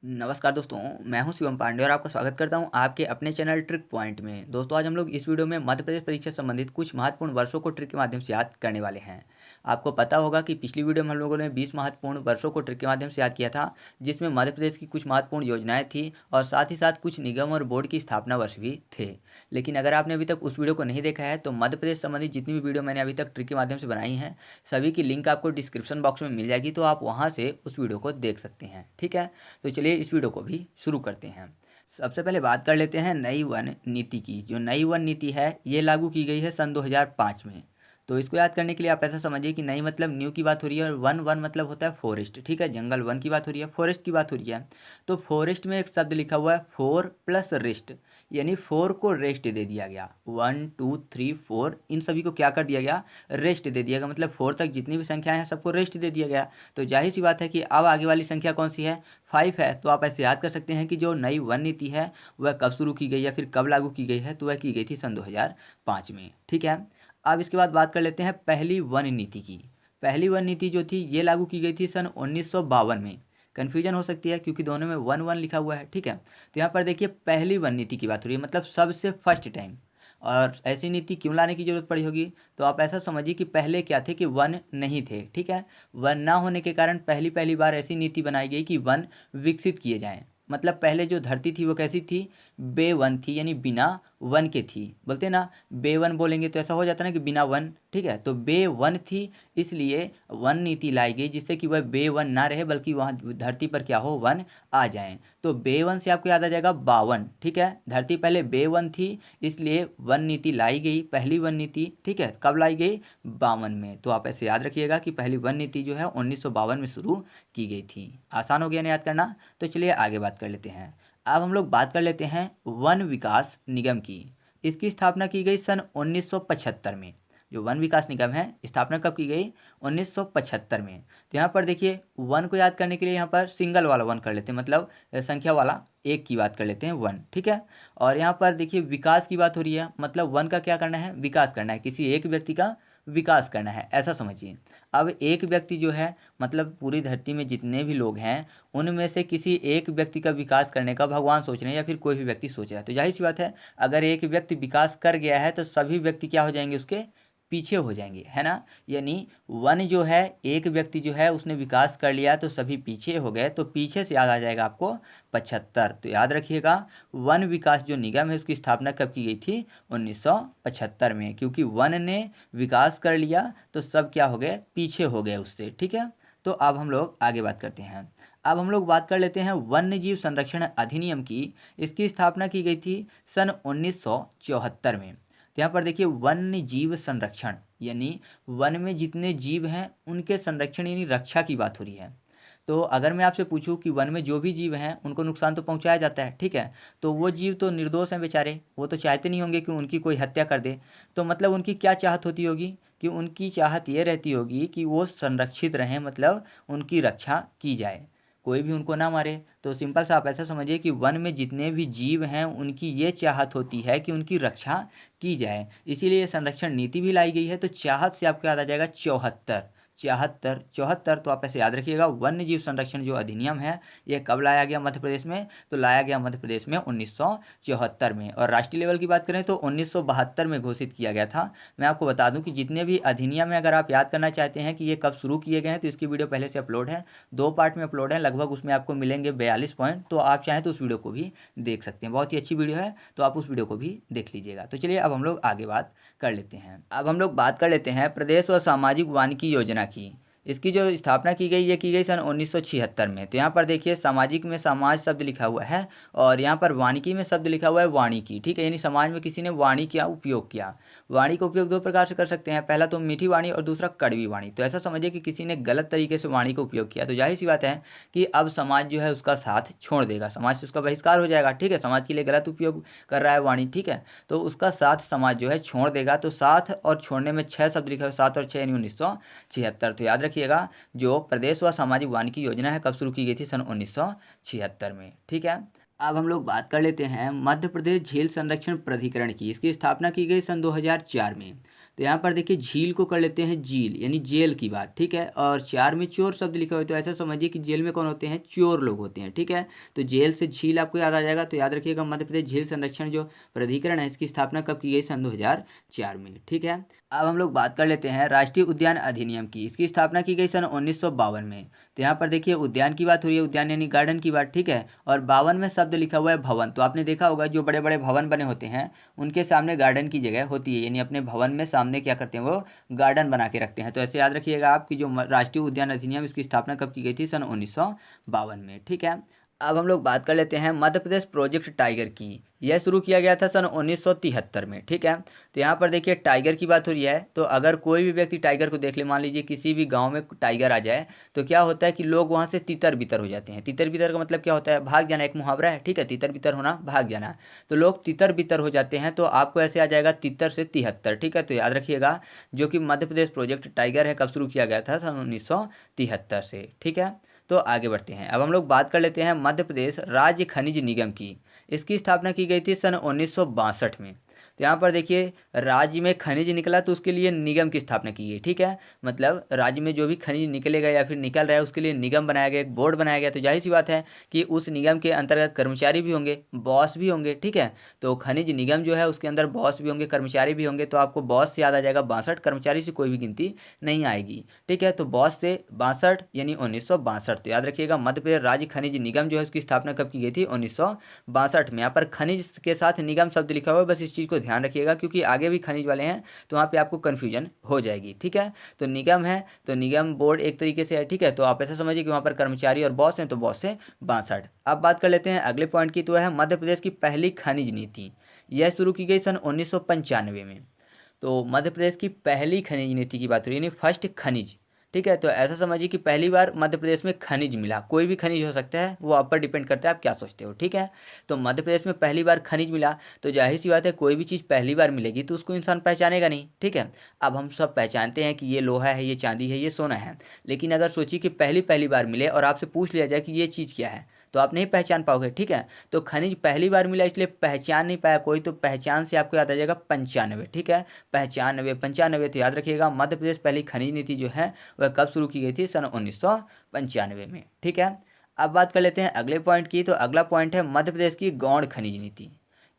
नमस्कार दोस्तों, मैं हूं शिवम पांडे और आपका स्वागत करता हूं आपके अपने चैनल ट्रिक पॉइंट में। दोस्तों, आज हम लोग इस वीडियो में मध्य प्रदेश परीक्षा संबंधित कुछ महत्वपूर्ण वर्षों को ट्रिक के माध्यम से याद करने वाले हैं। आपको पता होगा कि पिछली वीडियो में हम लोगों ने 20 महत्वपूर्ण वर्षों को ट्रिक के माध्यम से याद किया था, जिसमें मध्य प्रदेश की कुछ महत्वपूर्ण योजनाएं थी और साथ ही साथ कुछ निगम और बोर्ड की स्थापना वर्ष भी थे। लेकिन अगर आपने अभी तक उस वीडियो को नहीं देखा है तो मध्य प्रदेश संबंधित जितनी भी वीडियो मैंने अभी तक ट्रिक के माध्यम से बनाई हैं, सभी की लिंक आपको डिस्क्रिप्शन बॉक्स में मिल जाएगी, तो आप वहाँ से उस वीडियो को देख सकते हैं। ठीक है, तो चलिए इस वीडियो को भी शुरू करते हैं। सबसे पहले बात कर लेते हैं नई वन नीति की। जो नई वन नीति है ये लागू की गई है सन 2005 में। तो इसको याद करने के लिए आप ऐसा समझिए कि नई मतलब न्यू की बात हो रही है और वन वन मतलब होता है फॉरेस्ट। ठीक है, जंगल वन की बात हो रही है, फॉरेस्ट की बात हो रही है। तो फॉरेस्ट में एक शब्द लिखा हुआ है फोर प्लस रेस्ट, यानी फोर को रेस्ट दे दिया गया। 1 2 3 4 इन सभी को क्या कर दिया गया, रेस्ट दे दिया गया। मतलब फोर तक जितनी भी संख्याएं हैं सबको रेस्ट दे दिया गया। तो जाहिर सी बात है कि अब आगे वाली संख्या कौन सी है, 5 है। तो आप ऐसे याद कर सकते हैं कि जो नई वन नीति है वह कब शुरू की गई या फिर कब लागू की गई है, तो वह की गई थी सन 2005 में। ठीक है, अब इसके बाद बात कर लेते हैं पहली वन नीति की। पहली वन नीति जो थी ये लागू की गई थी सन 1952 में। कन्फ्यूजन हो सकती है क्योंकि दोनों में वन वन लिखा हुआ है। ठीक है, तो यहाँ पर देखिए पहली वन नीति की बात हो रही है, मतलब सबसे फर्स्ट टाइम। और ऐसी नीति क्यों लाने की जरूरत पड़ी होगी, तो आप ऐसा समझिए कि पहले क्या थे कि वन नहीं थे। ठीक है, वन ना होने के कारण पहली पहली बार ऐसी नीति बनाई गई कि वन विकसित किए जाएं। मतलब पहले जो धरती थी वो कैसी थी, बेवन थी, यानी बिना वन के थी। बोलते ना बेवन बोलेंगे तो ऐसा हो जाता ना कि बिना वन। ठीक है, तो बेवन थी, इसलिए वन नीति लाई गई जिससे कि वह बेवन ना रहे बल्कि वहाँ धरती पर क्या हो, वन आ जाएं। तो बेवन से आपको याद आ जाएगा 52। ठीक है, धरती पहले बेवन थी इसलिए वन नीति लाई गई, पहली वन नीति। ठीक है, कब लाई गई, 52 में। तो आप ऐसे याद रखिएगा कि पहली वन नीति जो है 1952 में शुरू की गई थी। आसान हो गया ना याद करना। तो चलिए आगे बात कर लेते हैं। अब हम लोग बात कर लेते हैं वन विकास निगम की। इसकी स्थापना की गई सन 1975 में। जो वन विकास निगम है स्थापना कब की गई, 1975 में। तो यहाँ पर देखिए वन को याद करने के लिए यहाँ पर सिंगल वाला वन कर लेते हैं, मतलब संख्या वाला एक की बात कर लेते हैं, वन। ठीक है, और यहाँ पर देखिए विकास की बात हो रही है, मतलब वन का क्या करना है, विकास करना है, किसी एक व्यक्ति का विकास करना है, ऐसा समझिए। अब एक व्यक्ति जो है, मतलब पूरी धरती में जितने भी लोग हैं उनमें से किसी एक व्यक्ति का विकास करने का भगवान सोच रहे हैं या फिर कोई भी व्यक्ति सोच रहा है। तो जाहिर सी बात है अगर एक व्यक्ति विकास कर गया है तो सभी व्यक्ति क्या हो जाएंगे, उसके पीछे हो जाएंगे, है ना। यानी वन जो है, एक व्यक्ति जो है उसने विकास कर लिया तो सभी पीछे हो गए, तो पीछे से याद आ जाएगा आपको 75। तो याद रखिएगा वन विकास जो निगम है उसकी स्थापना कब की गई थी, 1975 में। क्योंकि वन ने विकास कर लिया तो सब क्या हो गए, पीछे हो गए उससे। ठीक है, तो अब हम लोग आगे बात करते हैं। अब हम लोग बात कर लेते हैं वन्य जीव संरक्षण अधिनियम की। इसकी स्थापना की गई थी सन 1974 में। तो यहाँ पर देखिए वन्य जीव संरक्षण, यानी वन में जितने जीव हैं उनके संरक्षण यानी रक्षा की बात हो रही है। तो अगर मैं आपसे पूछूं कि वन में जो भी जीव हैं उनको नुकसान तो पहुंचाया जाता है। ठीक है, तो वो जीव तो निर्दोष हैं बेचारे, वो तो चाहते नहीं होंगे कि उनकी कोई हत्या कर दे। तो मतलब उनकी क्या चाहत होती होगी, कि उनकी चाहत ये रहती होगी कि वो संरक्षित रहें, मतलब उनकी रक्षा की जाए, कोई भी उनको ना मारे। तो सिंपल सा आप ऐसा समझिए कि वन में जितने भी जीव हैं उनकी ये चाहत होती है कि उनकी रक्षा की जाए, इसीलिए संरक्षण नीति भी लाई गई है। तो चाहत से आपको याद आ जाएगा 74, 74 74। तो आप ऐसे याद रखिएगा वन्य जीव संरक्षण जो अधिनियम है ये कब लाया गया मध्य प्रदेश में, तो लाया गया मध्य प्रदेश में 1974 में। और राष्ट्रीय लेवल की बात करें तो 1972 में घोषित किया गया था। मैं आपको बता दूं कि जितने भी अधिनियम है अगर आप याद करना चाहते हैं कि ये कब शुरू किए गए हैं तो इसकी वीडियो पहले से अपलोड है, 2 पार्ट में अपलोड है, लगभग उसमें आपको मिलेंगे 42 पॉइंट। तो आप चाहें तो उस वीडियो को भी देख सकते हैं, बहुत ही अच्छी वीडियो है, तो आप उस वीडियो को भी देख लीजिएगा। तो चलिए अब हम लोग आगे बात कर लेते हैं। अब हम लोग बात कर लेते हैं प्रदेश व सामाजिक वानिकी योजना की। इसकी जो स्थापना की गई ये की गई सन 1976 में। तो यहाँ पर देखिए सामाजिक में समाज शब्द लिखा हुआ है और यहाँ पर वानिकी में शब्द लिखा हुआ है वानिकी। ठीक है, यानी समाज में किसी ने वाणी का उपयोग किया। वाणी का उपयोग 2 प्रकार से कर सकते हैं, पहला तो मीठी वाणी और दूसरा कड़वी वाणी। तो ऐसा समझिए कि किसी ने गलत तरीके से वाणी का उपयोग किया, तो जाहिर सी बात है कि अब समाज जो है उसका साथ छोड़ देगा, समाज से उसका बहिष्कार हो जाएगा। ठीक है, समाज के लिए गलत उपयोग कर रहा है वाणी। ठीक है, तो उसका साथ समाज जो है छोड़ देगा। तो साथ और छोड़ने में 6 शब्द लिखा है, 7 और 6 यानी 1976। तो याद रखिएगा जो प्रदेश व सामाजिक वानिकी योजना है कब शुरू की गई थी, सन 1976 में। ठीक है, अब हम लोग बात कर लेते हैं मध्य प्रदेश झील संरक्षण प्राधिकरण की। इसकी स्थापना की गई सन 2004 में। तो यहाँ पर देखिए झील को कर लेते हैं झील, यानी जेल की बात, ठीक है। और 4 में चोर शब्द लिखा हुआ है, तो ऐसा समझिए कि जेल में कौन होते हैं, चोर लोग होते हैं, ठीक है। तो जेल से झील आपको याद आ जाएगा। तो याद रखिएगा मध्य प्रदेश झील संरक्षण जो प्राधिकरण है इसकी स्थापना कब की गई, सन 2004 में, ठीक है। अब हम लोग बात कर लेते हैं राष्ट्रीय उद्यान अधिनियम की। इसकी स्थापना की गई सन 1952 में। तो यहाँ पर देखिए उद्यान की बात हो रही है, उद्यान यानी गार्डन की बात, ठीक है। और 52 में शब्द लिखा हुआ है भवन। तो आपने देखा होगा जो बड़े बड़े भवन बने होते हैं उनके सामने गार्डन की जगह होती है, यानी अपने भवन में सामने क्या करते हैं, वो गार्डन बना के रखते हैं। तो ऐसे याद रखिएगा आप कि जो राष्ट्रीय उद्यान अधिनियम इसकी स्थापना कब की गई थी, सन 1952 में, ठीक है। अब हम लोग बात कर लेते हैं मध्य प्रदेश प्रोजेक्ट टाइगर की। यह शुरू किया गया था सन 1973 में, ठीक है। तो यहाँ पर देखिए टाइगर की बात हो रही है। तो अगर कोई भी व्यक्ति टाइगर को देख ले, मान लीजिए किसी भी गांव में टाइगर आ जाए, तो क्या होता है कि लोग वहां से तितर बितर हो जाते हैं। तितर बितर का मतलब क्या होता है, भाग जाना, एक मुहावरा है, ठीक है। तितर बितर होना, भाग जाना। तो लोग तितर बितर हो जाते हैं। तो आपको ऐसे आ जाएगा तितर से 73, ठीक है। तो याद रखिएगा जो कि मध्य प्रदेश प्रोजेक्ट टाइगर है कब शुरू किया गया था, सन 1973 से, ठीक है। तो आगे बढ़ते हैं। अब हम लोग बात कर लेते हैं मध्य प्रदेश राज्य खनिज निगम की। इसकी स्थापना की गई थी सन 1962 में। तो यहाँ पर देखिए राज्य में खनिज निकला तो उसके लिए निगम की स्थापना की गई, ठीक है। मतलब राज्य में जो भी खनिज निकलेगा या फिर निकल रहा है उसके लिए निगम बनाया गया, एक बोर्ड बनाया गया। तो जाहिर सी बात है कि उस निगम के अंतर्गत कर्मचारी भी होंगे, बॉस भी होंगे, ठीक है। तो खनिज निगम जो है उसके अंदर बॉस भी होंगे, कर्मचारी भी होंगे। तो आपको बॉस से याद आ जाएगा 62, कर्मचारी से कोई भी गिनती नहीं आएगी, ठीक है। तो बॉस से 62 यानी 1962। तो याद रखिएगा मध्य प्रदेश राज्य खनिज निगम जो है उसकी स्थापना कब की गई थी, 1962 में। यहाँ पर खनिज के साथ निगम शब्द लिखा हुआ है, बस इस चीज़ को ध्यान रखिएगा क्योंकि आगे भी खनिज वाले हैं तो वहाँ पे आपको कन्फ्यूजन हो जाएगी, ठीक है। तो निगम है तो निगम बोर्ड एक तरीके से है, ठीक है। तो आप ऐसा समझिए कि वहाँ पर कर्मचारी और बॉस हैं, तो बॉस से 62। अब बात कर लेते हैं अगले पॉइंट की। तो है मध्य प्रदेश की पहली खनिज नीति। यह शुरू की गई सन 1995 में। तो मध्य प्रदेश की पहली खनिज नीति की बात हो रही है, यानी फर्स्ट खनिज, ठीक है। तो ऐसा समझिए कि पहली बार मध्य प्रदेश में खनिज मिला। कोई भी खनिज हो सकता है, वो आप पर डिपेंड करता है आप क्या सोचते हो, ठीक है। तो मध्य प्रदेश में पहली बार खनिज मिला। तो जाहिर सी बात है कोई भी चीज़ पहली बार मिलेगी तो उसको इंसान पहचानेगा नहीं, ठीक है। अब हम सब पहचानते हैं कि ये लोहा है, ये चांदी है, ये सोना है। लेकिन अगर सोचिए कि पहली पहली बार मिले और आपसे पूछ लिया जाए कि ये चीज़ क्या है, तो आप नहीं पहचान पाओगे, ठीक है। तो खनिज पहली बार मिला इसलिए पहचान नहीं पाया कोई। तो पहचान से आपको याद आ जाएगा 95, ठीक है। 95 तो याद रखिएगा मध्य प्रदेश पहली खनिज नीति जो है वह कब शुरू की गई थी, सन 1995 में, ठीक है। अब बात कर लेते हैं अगले पॉइंट की। तो अगला पॉइंट है मध्य प्रदेश की गौण खनिज नीति।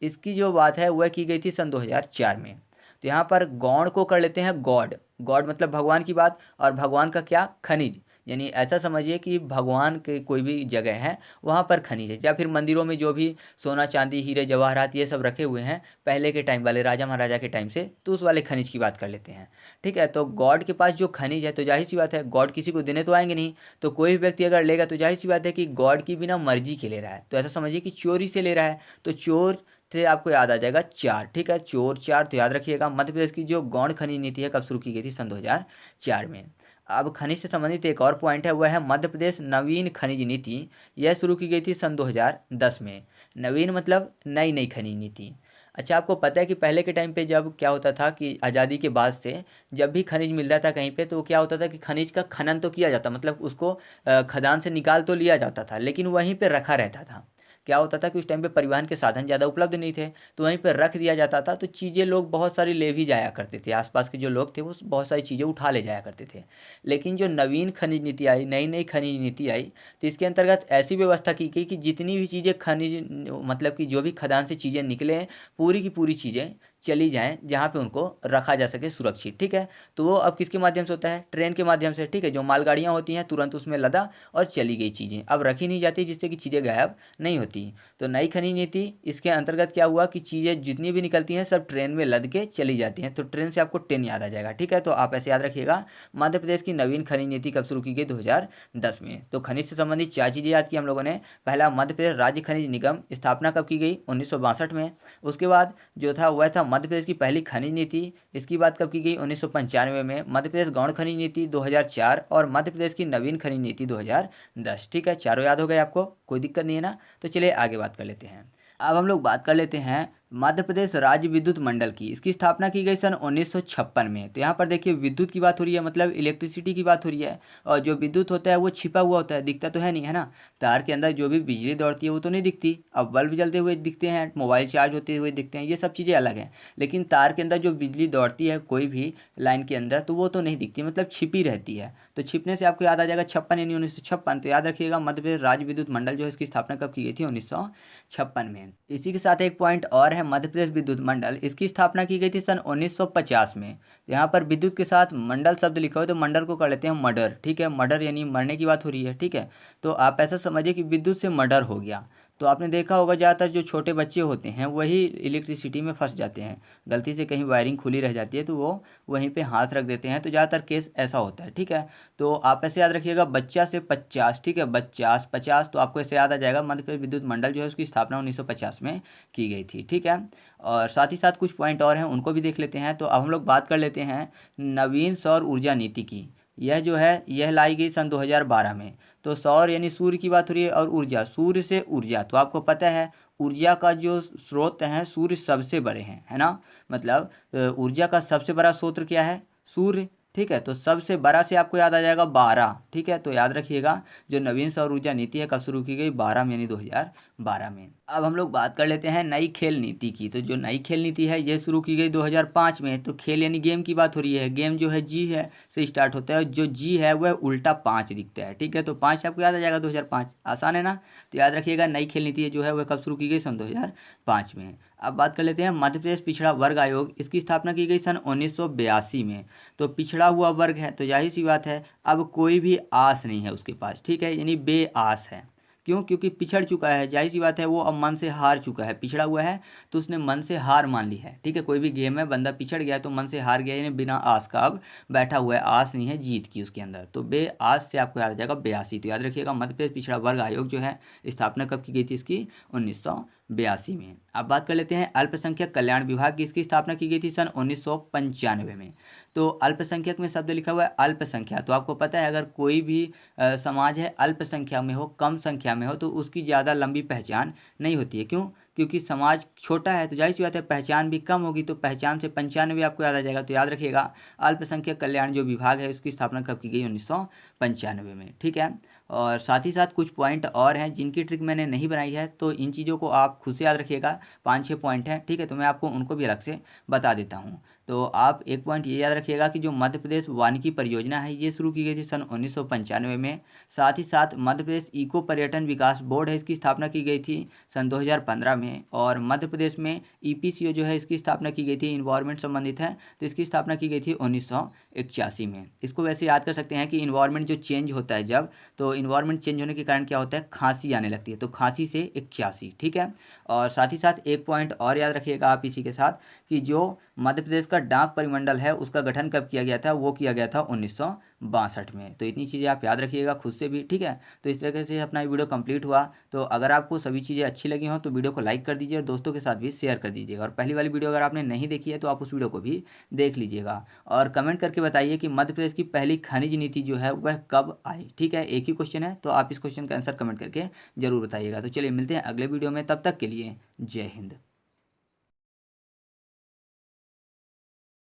इसकी जो बात है वह की गई थी सन 2004 में। तो यहाँ पर गौण को कर लेते हैं गॉड। गॉड मतलब भगवान की बात, और भगवान का क्या, खनिज। यानी ऐसा समझिए कि भगवान के कोई भी जगह है वहाँ पर खनिज है, या फिर मंदिरों में जो भी सोना चांदी हीरे जवाहरात ये सब रखे हुए हैं पहले के टाइम वाले, राजा महाराजा के टाइम से, तो उस वाले खनिज की बात कर लेते हैं, ठीक है। तो गॉड के पास जो खनिज है, तो जाहिर सी बात है गॉड किसी को देने तो आएंगे नहीं। तो कोई भी व्यक्ति अगर लेगा तो जाहिर सी बात है कि गॉड की बिना मर्जी के ले रहा है। तो ऐसा समझिए कि चोरी से ले रहा है। तो चोर से आपको याद आ जाएगा 4, ठीक है। चोर 4। तो याद रखिएगा मध्य प्रदेश की जो गौण खनिज नीति है कब शुरू की गई थी, सन 2004 में। अब खनिज से संबंधित एक और पॉइंट है, वह है मध्य प्रदेश नवीन खनिज नीति। यह शुरू की गई थी सन 2010 में। नवीन मतलब नई नई खनिज नीति। अच्छा, आपको पता है कि पहले के टाइम पे जब क्या होता था कि आज़ादी के बाद से जब भी खनिज मिलता था कहीं पे, तो क्या होता था कि खनिज का खनन तो किया जाता, मतलब उसको खदान से निकाल तो लिया जाता था, लेकिन वहीं पे रखा रहता था। क्या होता था कि उस टाइम पे परिवहन के साधन ज़्यादा उपलब्ध नहीं थे, तो वहीं पर रख दिया जाता था। तो चीज़ें लोग बहुत सारी ले भी जाया करते थे, आसपास के जो लोग थे वो बहुत सारी चीज़ें उठा ले जाया करते थे। लेकिन जो नवीन खनिज नीति आई, नई नई खनिज नीति आई, तो इसके अंतर्गत ऐसी व्यवस्था की गई कि जितनी भी चीज़ें खनिज, मतलब कि जो भी खदान से चीज़ें निकले, पूरी की पूरी चीज़ें चली जाएं जहाँ पे उनको रखा जा सके सुरक्षित, ठीक है। तो वो अब किसके माध्यम से होता है, ट्रेन के माध्यम से, ठीक है। जो मालगाड़ियाँ होती हैं तुरंत उसमें लदा और चली गई चीज़ें, अब रखी नहीं जाती, जिससे कि चीज़ें गायब नहीं होती। तो नई खनिज नीति इसके अंतर्गत क्या हुआ कि चीज़ें जितनी भी निकलती हैं सब ट्रेन में लद के चली जाती हैं। तो ट्रेन से आपको ट्रेन याद आ जाएगा, ठीक है। तो आप ऐसे याद रखिएगा मध्य प्रदेश की नवीन खनिज नीति कब शुरू की गई, 2010 में। तो खनिज से संबंधित 4 चीज़ें याद की हम लोगों ने। पहला, मध्य प्रदेश राज्य खनिज निगम, स्थापना कब की गई, 1962 में। उसके बाद जो था वह था मध्य प्रदेश की पहली खनिज नीति। इसकी बात कब की गई, 1995 में। मध्य प्रदेश गौण खनिज नीति 2004, और मध्य प्रदेश की नवीन खनिज नीति 2010, ठीक है। चारों याद हो गए आपको, कोई दिक्कत नहीं है ना। तो चलिए आगे बात कर लेते हैं। अब हम लोग बात कर लेते हैं मध्य प्रदेश राज्य विद्युत मंडल की इसकी स्थापना की गई सन 1956 में। तो यहाँ पर देखिए विद्युत की बात हो रही है, मतलब इलेक्ट्रिसिटी की बात हो रही है। और जो विद्युत होता है वो छिपा हुआ होता है, दिखता तो है नहीं, है ना। तार के अंदर जो भी बिजली दौड़ती है वो तो नहीं दिखती। अब बल्ब जलते हुए दिखते हैं, मोबाइल चार्ज होते हुए दिखते हैं, ये सब चीज़ें अलग हैं। लेकिन तार के अंदर जो बिजली दौड़ती है कोई भी लाइन के अंदर, तो वो तो नहीं दिखती, मतलब छिपी रहती है। तो छिपने से आपको याद आ जाएगा 56 यानी 1956। तो याद रखिएगा मध्य प्रदेश राज्य विद्युत मंडल जो है इसकी स्थापना कब की गई थी, 1956 में। इसी के साथ एक पॉइंट और है, मध्य प्रदेश विद्युत मंडल इसकी स्थापना की गई थी सन 1950 में। तो यहाँ पर विद्युत के साथ मंडल शब्द लिखा हुआ है, तो मंडल को कर लेते हैं मर्डर, ठीक है। मर्डर यानी मरने की बात हो रही है, ठीक है। तो आप ऐसा समझिए कि विद्युत से मर्डर हो गया। तो आपने देखा होगा ज़्यादातर जो छोटे बच्चे होते हैं वही इलेक्ट्रिसिटी में फंस जाते हैं। गलती से कहीं वायरिंग खुली रह जाती है तो वो वहीं पे हाथ रख देते हैं, तो ज़्यादातर केस ऐसा होता है, ठीक है। तो आप ऐसे याद रखिएगा, बच्चा से 50, ठीक है, 50 तो आपको ऐसे याद आ जाएगा मध्य प्रदेश विद्युत मंडल जो है उसकी स्थापना 1950 में की गई थी, ठीक है। और साथ ही साथ कुछ पॉइंट और हैं उनको भी देख लेते हैं। तो अब हम लोग बात कर लेते हैं नवीन सौर ऊर्जा नीति की। यह जो है यह लाई गई सन 2012 में। तो सौर यानी सूर्य की बात हो रही है, और ऊर्जा सूर्य से ऊर्जा, तो आपको पता है ऊर्जा का जो स्रोत है सूर्य सबसे बड़े हैं, है ना। मतलब ऊर्जा का सबसे बड़ा स्रोत क्या है, सूर्य, ठीक है। तो सबसे बड़ा से आपको याद आ जाएगा 12, ठीक है। तो याद रखिएगा जो नवीन सौर ऊर्जा नीति है कब शुरू की गई, 12 में यानी 2012 में। अब हम लोग बात कर लेते हैं नई खेल नीति की। तो जो नई खेल नीति है ये शुरू की गई 2005 में। तो खेल यानी गेम की बात हो रही है, गेम जो है जी है से स्टार्ट होता है, जो जी है वह उल्टा 5 दिखता है, ठीक है। तो 5 आपको याद आ जाएगा 2005, आसान है ना। तो याद रखिएगा नई खेल नीति जो है वह कब शुरू की गई, सन 2005 में। अब बात कर लेते हैं मध्य प्रदेश पिछड़ा वर्ग आयोग, इसकी स्थापना की गई सन 1982 में। तो पिछड़ा हुआ वर्ग है तो जाहिर सी बात है अब कोई भी आस नहीं है उसके पास, ठीक है, यानी बेआस है। क्यों, क्योंकि पिछड़ चुका है, जाहिर सी बात है वो अब मन से हार चुका है। पिछड़ा हुआ है तो उसने मन से हार मान ली है, ठीक है। कोई भी गेम है बंदा पिछड़ गया है तो मन से हार गया, यानी बिना आस का अब बैठा हुआ है, आस नहीं है जीत की उसके अंदर। तो बेआस से आपको याद आ जाएगा 82। तो याद रखिएगा मध्य प्रदेश पिछड़ा वर्ग आयोग जो है स्थापना कब की गई थी इसकी, 1982 में। अब बात कर लेते हैं अल्पसंख्यक कल्याण विभाग की, इसकी स्थापना की गई थी सन 1995 में। तो अल्पसंख्यक में शब्द लिखा हुआ है अल्पसंख्या। तो आपको पता है अगर कोई भी समाज है अल्पसंख्या में हो, कम संख्या में हो, तो उसकी ज़्यादा लंबी पहचान नहीं होती है। क्यों, क्योंकि समाज छोटा है तो जाहिर सी बात है पहचान भी कम होगी। तो पहचान से 95 आपको याद आ जाएगा। तो याद रखिएगा अल्पसंख्यक कल्याण जो विभाग है उसकी स्थापना कब की गई, 1995 में, ठीक है। और साथ ही साथ कुछ पॉइंट और हैं जिनकी ट्रिक मैंने नहीं बनाई है, तो इन चीज़ों को आप खुद से याद रखिएगा। 5-6 पॉइंट हैं, ठीक है। तो मैं आपको उनको भी अलग से बता देता हूँ। तो आप एक पॉइंट ये याद रखिएगा कि जो मध्य प्रदेश वानिकी परियोजना है ये शुरू की गई थी सन 1995 में। साथ ही साथ मध्य प्रदेश इको पर्यटन विकास बोर्ड है, इसकी स्थापना की गई थी सन 2015 में। और मध्य प्रदेश में ईपीसीओ जो है इसकी स्थापना की गई थी, इन्वायरमेंट संबंधित है, तो इसकी स्थापना की गई थी 1981 में। इसको वैसे याद कर सकते हैं कि इन्वायरमेंट जो चेंज होता है जब, तो इन्वायरमेंट चेंज होने के कारण क्या होता है, खांसी आने लगती है। तो खांसी से 81, ठीक है। और साथ ही साथ एक पॉइंट और याद रखिएगा आप इसी के साथ, कि जो मध्य प्रदेश का डाक परिमंडल है उसका गठन कब किया गया था, वो किया गया था 1962 में। तो इतनी चीज़ें आप याद रखिएगा खुद से भी, ठीक है। तो इस तरीके से अपना वीडियो कंप्लीट हुआ। तो अगर आपको सभी चीज़ें अच्छी लगी हों तो वीडियो को लाइक कर दीजिए और दोस्तों के साथ भी शेयर कर दीजिएगा। और पहली वाली वीडियो अगर आपने नहीं देखी है तो आप उस वीडियो को भी देख लीजिएगा। और कमेंट करके बताइए कि मध्य प्रदेश की पहली खनिज नीति जो है वह कब आई, ठीक है। एक ही क्वेश्चन है तो आप इस क्वेश्चन का आंसर कमेंट करके जरूर बताइएगा। तो चलिए मिलते हैं अगले वीडियो में, तब तक के लिए जय हिंद।